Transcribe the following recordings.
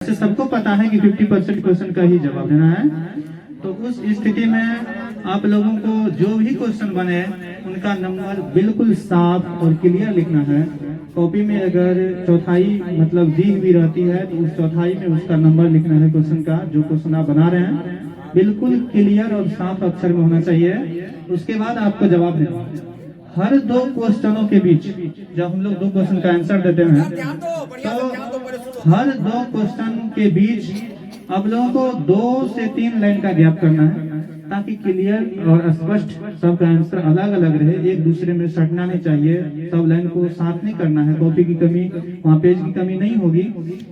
वैसे सबको पता है कि 50% क्वेश्चन का ही जवाब देना है। तो उस स्थिति में आप लोगों को जो भी क्वेश्चन बने उनका नंबर बिल्कुल साफ और क्लियर लिखना है। कॉपी में अगर चौथाई मतलब दी हुई रहती है तो उस चौथाई में उसका नंबर लिखना है क्वेश्चन का। जो क्वेश्चन आप बना रहे हैं बिल्कुल क्लियर और साफ अक्षर में होना चाहिए। उसके बाद आपको जवाब देना है। हर दो क्वेश्चनों के बीच जब हम लोग दो क्वेश्चन का आंसर देते हैं तो हर दो क्वेश्चन के बीच आप लोगों को 2 से 3 लाइन का गैप करना है ताकि क्लियर और स्पष्ट सबका आंसर अलग अलग रहे, एक दूसरे में सटना नहीं चाहिए। सब लाइन को साथ नहीं करना है, कॉपी की कमी वहाँ पेज की कमी नहीं होगी।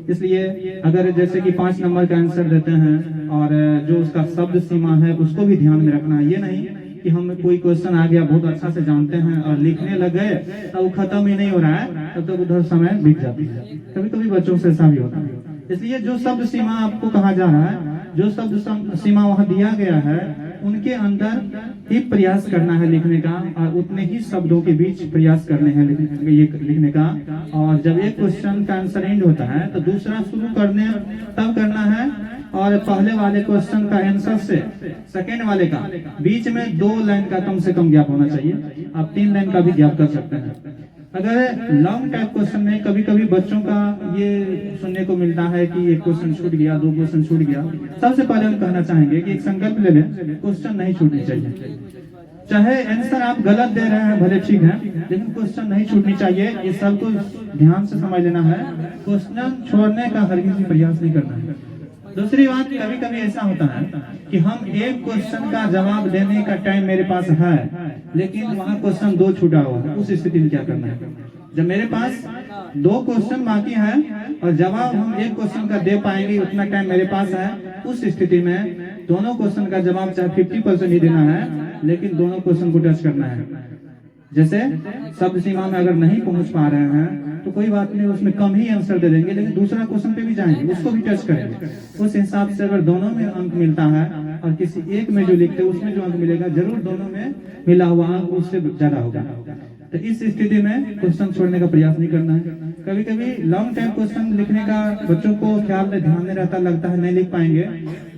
इसलिए अगर जैसे कि 5 नंबर का आंसर देते हैं और जो उसका शब्द सीमा है उसको भी ध्यान में रखना है। ये नहीं कि हम कोई क्वेश्चन आ गया बहुत अच्छा से जानते हैं और लिखने लग गए तो वो खत्म ही नहीं हो रहा है, तब तक उधर समय बीत जाती है। कभी कभी बच्चों से ऐसा भी होता है। इसलिए जो शब्द सीमा आपको कहा जा रहा है, जो शब्द सीमा वहाँ दिया गया है उनके अंदर ही प्रयास करना है लिखने का और उतने ही शब्दों के बीच प्रयास करने हैं लिखने का। और जब एक क्वेश्चन का आंसर एंड होता है तो दूसरा शुरू करने तब करना है और पहले वाले क्वेश्चन का आंसर से सेकेंड वाले का बीच में 2 लाइन का कम से कम गैप होना चाहिए। आप 3 लाइन का भी गैप कर सकते हैं। अगर लॉन्ग टाइप क्वेश्चन में कभी कभी बच्चों का ये सुनने को मिलता है कि एक क्वेश्चन छूट गया, 2 क्वेश्चन छूट गया। सबसे पहले हम कहना चाहेंगे कि एक संकल्प ले लें, क्वेश्चन नहीं छूटनी चाहिए। चाहे आंसर आप गलत दे रहे हैं भले ठीक है, लेकिन क्वेश्चन नहीं छूटनी चाहिए। ये सबको ध्यान से समझ लेना है। क्वेश्चन छोड़ने का हरगिज़ भी प्रयास नहीं करना है। दूसरी बात, कभी कभी ऐसा होता है कि हम एक क्वेश्चन का जवाब देने का टाइम मेरे पास है लेकिन वहाँ क्वेश्चन 2 छूटा हुआ है। उस स्थिति में क्या करना है? जब मेरे पास 2 क्वेश्चन बाकी है और जवाब हम एक क्वेश्चन का दे पाएंगे उतना टाइम मेरे पास है, उस स्थिति में दोनों क्वेश्चन का जवाब चाहे 50% ही देना है लेकिन दोनों क्वेश्चन को टच करना है। जैसे शब्द सीमा में अगर नहीं पहुंच पा रहे हैं तो कोई बात नहीं, उसमें कम ही आंसर दे देंगे लेकिन दूसरा क्वेश्चन पे भी जाएंगे, उसको भी टच करेंगे। उस हिसाब से अगर दोनों में अंक मिलता है और किसी एक में जो लिखते हैं उसमें जो अंक मिलेगा जरूर दोनों में मिला हुआ अंक उससे ज्यादा होगा। तो इस स्थिति में क्वेश्चन छोड़ने का प्रयास नहीं करना है। कभी कभी लॉन्ग टाइम क्वेश्चन लिखने का बच्चों को ख्याल में ध्यान नहीं रहता, लगता है नहीं लिख पाएंगे,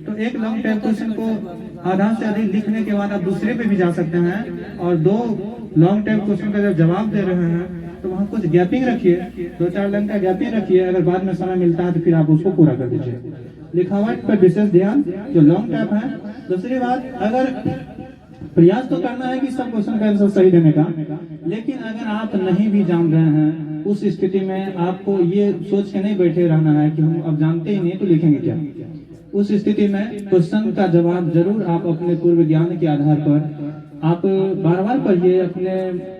तो एक लॉन्ग टाइम क्वेश्चन को आधा से अधिक लिखने के बाद आप दूसरे पे भी जा सकते हैं और 2 लॉन्ग टाइम क्वेश्चन का जब जवाब दे रहे हैं तो वहाँ कुछ गैपिंग रखिए, 2-4 लाइन का गैपिंग रखिए। अगर बाद में समय मिलता है तो फिर आप उसको पूरा कर दीजिए। लिखावट पर विशेष ध्यान जो लॉन्ग टाइप है। दूसरी बात, अगर प्रयास तो करना है कि सब क्वेश्चन का आंसर सही देने का, लेकिन अगर आप नहीं भी जान रहे हैं उस स्थिति में आपको ये सोच के नहीं बैठे रहना है कि हम अब जानते ही नहीं तो लिखेंगे क्या। उस स्थिति में क्वेश्चन का जवाब जरूर आप अपने पूर्व ज्ञान के आधार पर आप बार बार पढ़िए, अपने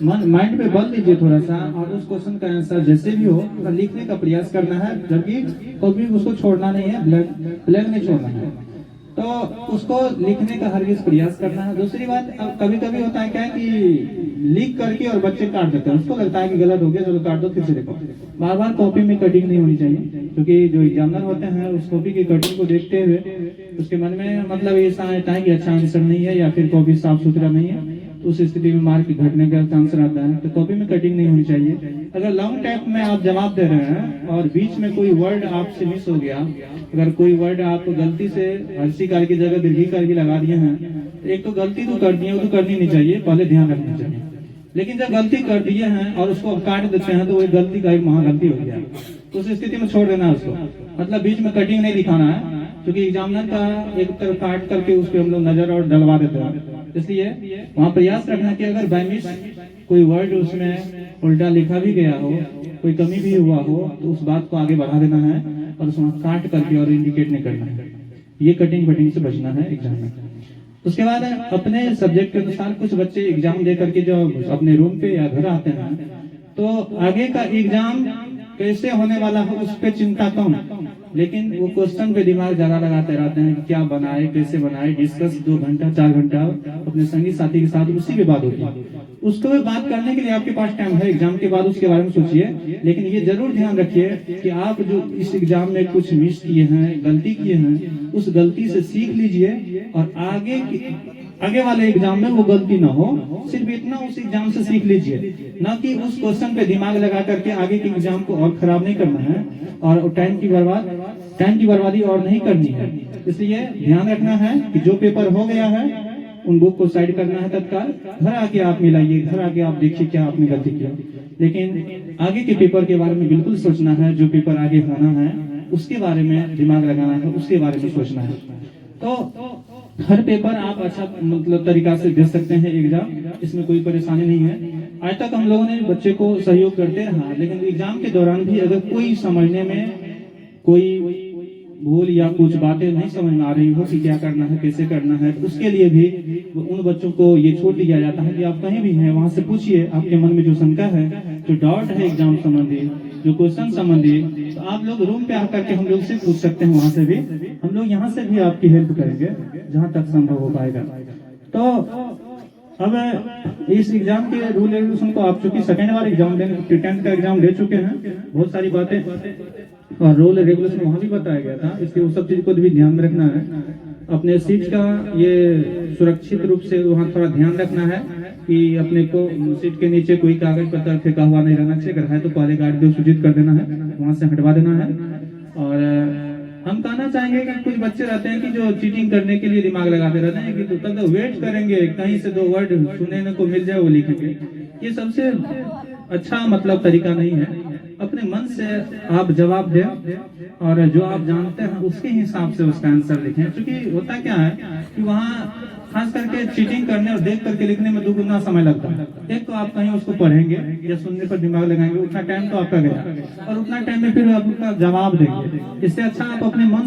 माइंड पे बल दीजिए थोड़ा सा और उस क्वेश्चन का आंसर जैसे भी हो लिखने का प्रयास करना है। जबकि कभी उसको छोड़ना नहीं है, ब्लैंक नहीं छोड़ना है, तो उसको लिखने का हरगिज़ प्रयास करना है। दूसरी बात, कभी कभी होता है क्या कि लिख करके और बच्चे काट देते हैं, उसको लगता है कि गलत हो गया चलो काट दो फिर से देखो। बार बार कॉपी में कटिंग नहीं होनी चाहिए, क्योंकि जो एग्जामिनर होते हैं उस कॉपी की कटिंग को देखते हुए उसके मन में मतलब ऐसा आता है कि अच्छा आंसर नहीं है या फिर कॉपी साफ सुथरा नहीं है, तो उस स्थिति में मार्क घटने का चांस रहता है। तो कॉपी में कटिंग नहीं होनी चाहिए। अगर लॉन्ग टाइप में आप जवाब दे रहे हैं और बीच में कोई वर्ड आपसे मिस हो गया, अगर कोई वर्ड आप गलती से हर्षिकार की जगह दीर्घिकार भी लगा दिए हैं, एक तो गलती तो कर दिए, वो तो करनी नहीं चाहिए, पहले ध्यान रखना चाहिए। लेकिन जब गलती कर दिए हैं और उसको काट देते हैं तो वो गलती का एक महागलती हो गया, तो उस स्थिति में छोड़ देना है उसको। मतलब बीच में कटिंग नहीं दिखाना है, क्योंकि एग्जामिनर का एक तरफ काट करके उस पर हम लोग नजर और डलवा देते हैं। इसलिए वहाँ प्रयास रखना कि अगर बाय मिस कोई वर्ड उसमें उल्टा लिखा भी गया हो, कोई कमी भी हुआ हो, तो उस बात को आगे बढ़ा देना है और उसमें काट करके और इंडिकेट नहीं करना है। ये कटिंग फटिंग से बचना है एग्जाम में। उसके बाद अपने सब्जेक्ट के अनुसार कुछ बच्चे एग्जाम दे करके जो अपने रूम पे या घर आते हैं, तो आगे का एग्जाम कैसे होने वाला है उस पर चिंता कम, लेकिन वो क्वेश्चन पे दिमाग ज्यादा लगाते रहते हैं कि क्या बनाए, कैसे बनाए। डिस्कस 2 घंटा 4 घंटा अपने संगी साथी के साथ उसी के बाद होती है। उसको भी बात करने के लिए आपके पास टाइम है, एग्जाम के बाद उसके बारे में सोचिए। लेकिन ये जरूर ध्यान रखिए कि आप जो इस एग्जाम में कुछ मिस किए हैं, गलती किए हैं, उस गलती से सीख लीजिए और आगे वाले एग्जाम में वो गलती ना हो। सिर्फ इतना उस एग्जाम से सीख लीजिए, ना कि उस क्वेश्चन पे दिमाग लगा करके आगे के एग्जाम को और खराब नहीं करना है और टाइम की बर्बाद टाइम की बर्बादी और नहीं करनी है। इसलिए ध्यान रखना है कि जो पेपर हो गया है उन बुक को साइड करना है तत्काल, घर आके आप मिलाइए, घर आके आप देखिए क्या आपने गलती किया। लेकिन आगे के पेपर के बारे में बिल्कुल सोचना है, जो पेपर आगे होना है उसके बारे में दिमाग लगाना है, उसके बारे में सोचना है। तो हर पेपर आप अच्छा मतलब तरीका से दे सकते हैं एग्जाम, इसमें कोई परेशानी नहीं है। आज तक हम लोगों ने बच्चे को सहयोग करते रहा, लेकिन एग्जाम के दौरान भी अगर कोई समझने में कोई भूल या कुछ बातें नहीं समझ में आ रही हो कि क्या करना है, कैसे करना है, तो उसके लिए भी उन बच्चों को ये छूट दिया जाता है कि आप कहीं भी हैं वहां से पूछिए, आपके मन में जो शंका है, जो डाउट है एग्जाम संबंधी, जो क्वेश्चन संबंधी, तो आप लोग रूम पे आकर के हम लोग से पूछ सकते हैं। वहां से भी हम लोग यहाँ से भी आपकी हेल्प करेंगे जहां तक संभव हो पाएगा। तो अब इस एग्जाम के रूल रेगुलेशन को आप चूंकि सेकेंड बार एग्जाम देने 10th का एग्जाम दे चुके हैं, बहुत सारी बातें और रूल रेगुलेशन वहां भी बताया गया था, इसलिए वो सब चीज को भी ध्यान में रखना है। अपने सीट का ये सुरक्षित रूप से वहाँ थोड़ा ध्यान रखना है कि अपने को सीट के नीचे कोई कागज पत्थर फेंका हुआ नहीं रहना चाहिए। अगर है तो पहले गार्ड को सूचित कर देना है, वहां से हटवा देना है। और हम कहना चाहेंगे कि कुछ बच्चे रहते हैं कि जो चीटिंग करने के लिए दिमाग लगाते रहते हैं कि तब तक वेट करेंगे कहीं से 2 वर्ड सुनने को मिल जाए वो लिखेंगे। ये सबसे अच्छा मतलब तरीका नहीं है। अपने मन से आप जवाब दें और जो आप जानते हैं उसके हिसाब से उसका आंसर लिखें। क्योंकि होता क्या है कि वहाँ खास करके चीटिंग करने और देख करके लिखने में 2 गुना समय लगता है। एक तो आप कहीं उसको पढ़ेंगे या सुनने पर दिमाग लगाएंगे, उतना टाइम तो आपका गया, और उतना टाइम में फिर आप उसका जवाब देंगे। इससे अच्छा आप अपने मन